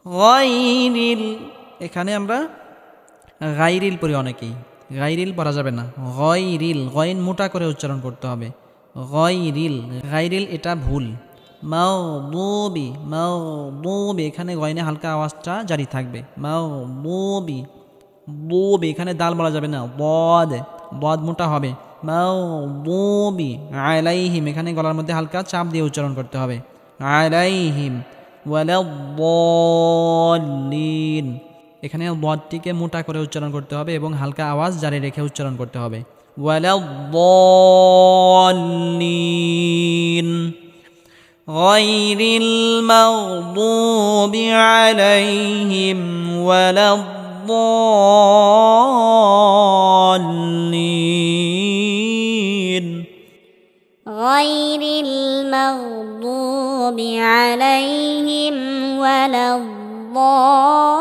গায়রিল, এখানে আমরা গায়রিল পড়ি অনেকেই, গায়রিল পড়া যাবে না, গায়রিল, গয়ন মোটা করে উচ্চারণ করতে হবে। গায়রিল, গায়রিল এটা ভুল। মাগদুবি, মাগদুবি, এখানে গয়নে হালকা আওয়াজটা জারি থাকবে। মাগদুবি, বুবি, এখানে দাল বলা যাবে না, বদ, বদ মোটা হবে। মাগদুবি আলাইহিম, এখানে গলার মধ্যে হালকা চাপ দিয়ে উচ্চারণ করতে হবে। আলাইহিম ওয়ালাদ্দাল্লিন, এখানে বদটিকে মোটা করে উচ্চারণ করতে হবে এবং হালকা আওয়াজ জারি রেখে উচ্চারণ করতে হবে। ওয়ালাদ্দাল্লিন গায়রিল মাগদুবি আলাইহিম ওয়ালাদ্দাল্লিন। غير المغضوب عليهم ولا الضالين